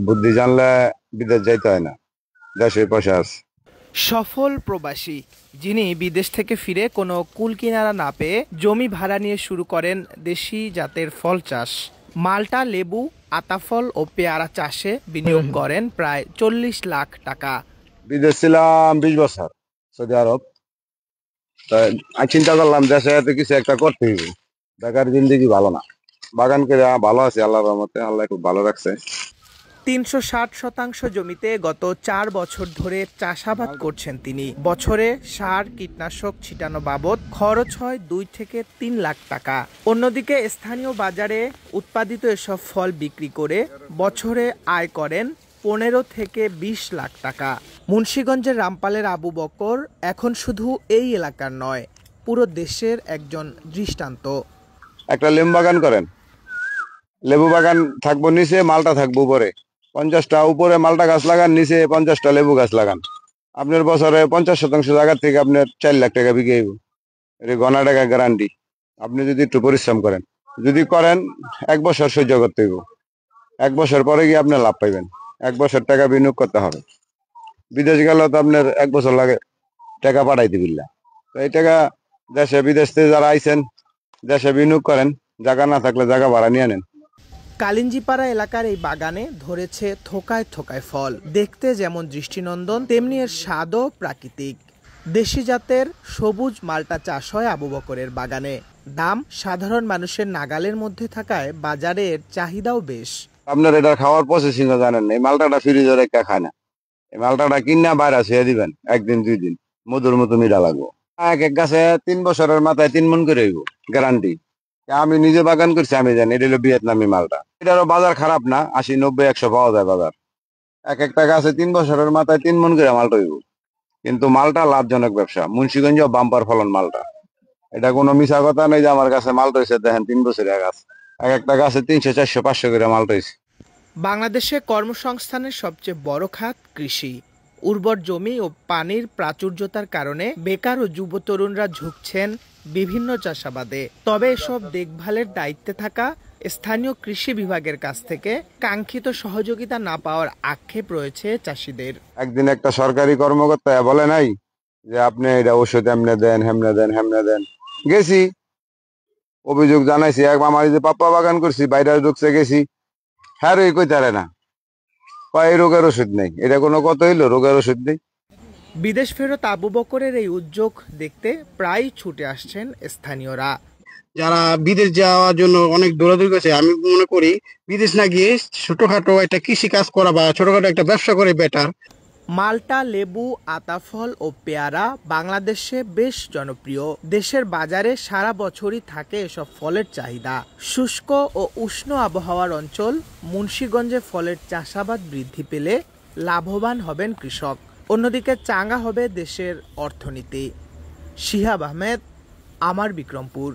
বুদ্ধি জানলে বিদেশ যাইতে হয় না, দেশে পয়সা আছে। সফল প্রবাসী যিনি বিদেশ থেকে ফিরে কোনো কুল কিনারা না পেয়ে জমি ভাড়া নিয়ে শুরু করেন দেশি জাতের ফল চাষ। মাল্টা, লেবু, আতাফল ও পেয়ারা চাষে বিনিয়োগ করেন প্রায় 40 লাখ টাকা। বিদেশ ছিলাম 20 বছর সৌদি আরব। তাই আমি চিন্তা করলাম দেশে এত কিছু একটা করতে হইব, বেকার জিন্দিগি ভালো না। বাগান করে ভালো আছে, আল্লাহর রহমতে আল্লাহ খুব ভালো রাখছে। 360 শতাংশ জমিতে গত 4 বছর ধরে চাষাবাদ করছেন তিনি। বছরে সার, কীটনাশক ছিটানো বাবদ খরচ হয় 2 থেকে 3 লাখ টাকা। অন্যদিকে স্থানীয় বাজারে উৎপাদিত এসব ফল বিক্রি করে বছরে আয় করেন 15 থেকে 20 লাখ টাকা। মুন্সিগঞ্জের রামপালের আবু বকর এখন শুধু এই এলাকার নয়, পুরো দেশের একজন দৃষ্টান্ত। একটা লেবু বাগান করেন, লেবু বাগান থাকবো নিচে, মালটা থাকবো উপরে। 50টা উপরে মালটা গাছ লাগান, নিচে 50টা লেবু গাছ লাগান। আপনার বছরে 50% জায়গার থেকে আপনার 4 লাখ টাকা বিকে হইব। এটা গনা টাকা গ্যারান্টি, আপনি যদি একটু পরিশ্রম করেন। যদি করেন 1 বছর সহ্য করতে হইব, 1 বছর পরে গিয়ে আপনি লাভ পাইবেন। 1 বছর টাকা বিনিয়োগ করতে হবে। বিদেশ গেলেও তো আপনার 1 বছর লাগে টাকা পাঠাইতে বিল্লা। তো এই টাকা দেশে বিদেশ থেকে যারা আইছেন দেশে বিনিয়োগ করেন, জায়গা না থাকলে জায়গা ভাড়া নিয়ে নেন। কালিঞ্জিপাড়া এলাকার এই বাগানে ধরেছে থোকায় থোকায় ফল। দেখতে যেমন দৃষ্টিনন্দন, তেমনি এর স্বাদও প্রাকৃতিক। দেশি জাতের সবুজ মাল্টা চাষ হয় আবু বকরের বাগানে। দাম সাধারণ মানুষের নাগালের মধ্যে থাকায় বাজারে এর চাহিদাও বেশ। আপনার এটা খাওয়ার প্রসেসিং জানেন না, এই মালটাটা ফ্রিজে রেখে খায় না। এই মালটাটা কিনা বাইরে ছুঁয়ে দিবেন, 1 দিন 2 দিন মধুর মতো মিঠা লাগবো। এক এক গাছে 3 বছরের মাথায় 3 মণ করে হইব, গ্যারান্টি। আমি নিজে বাগান করছি, আমি জানি। এটা হলো ভিয়েতনামি মালটা। এটারও বাজার খারাপ না, 80 90 100 পাওয়া যায় বাজার। এক একটা গাছে 3 বছরের মাথায় 3 মণ করে মালটা হইব। কিন্তু মালটা লাভজনক ব্যবসা, মুন্সিগঞ্জ বাম্পার ফলন মালটা। এটা কোনো মিশা কথা নেই যে আমার কাছে মালটা হয়েছে দেখেন 3 বছরের গাছ। এক একটা গাছে 300 400 500 করে মালটা হয়েছে। বাংলাদেশে কর্মসংস্থানের সবচেয়ে বড় খাত কৃষি। উর্বর জমি ও পানির প্রাচুর্যতার কারণে বেকার ও যুব তরুণরা ঝুঁকছেন বিভিন্ন চাষাবাদে। তবে এসব দেখভালের দায়িত্বে থাকা স্থানীয় কৃষি বিভাগের কাছ থেকে কাঙ্ক্ষিত সহযোগিতা না পাওয়ার আক্ষেপ রয়েছে চাষিদের। একদিন একটা সরকারি কর্মকর্তা বলে নাই যে আপনি এটা ওষুধ এমনে দেন, হেমনে দেন, হেমনে দেন। গেছি, অভিযোগ জানাইছি। আমার যে পাপ্পা বাগান করছি, বাইরে ঢুকছে, গেছি, হ্যাঁ রই কইতারে না, এই রোগের ওষুধ নেই। এটা কোনো কত হইলো, রোগের ওষুধ নেই। বিদেশ ফেরত আবু বকরের এই উদ্যোগ দেখতে প্রায় ছুটে আসছেন স্থানীয়রা। যারা বিদেশ যাওয়ার জন্য অনেক দৌড়াদৌড়ি করছে, আমি মনে করি বিদেশ না গিয়ে ছোটখাটো একটা কৃষি কাজ করা বা ছোটখাটো একটা ব্যবসা করে বেটার। মাল্টা, লেবু, আতাফল ও পেয়ারা বাংলাদেশে বেশ জনপ্রিয়। দেশের বাজারে সারা বছরই থাকে এসব ফলের চাহিদা। শুষ্ক ও উষ্ণ আবহাওয়ার অঞ্চল মুন্সিগঞ্জে ফলের চাষাবাদ বৃদ্ধি পেলে লাভবান হবেন কৃষক। অন্যদিকে চাঙ্গা হবে দেশের অর্থনীতি। শিহাব আহমেদ, আমার বিক্রমপুর।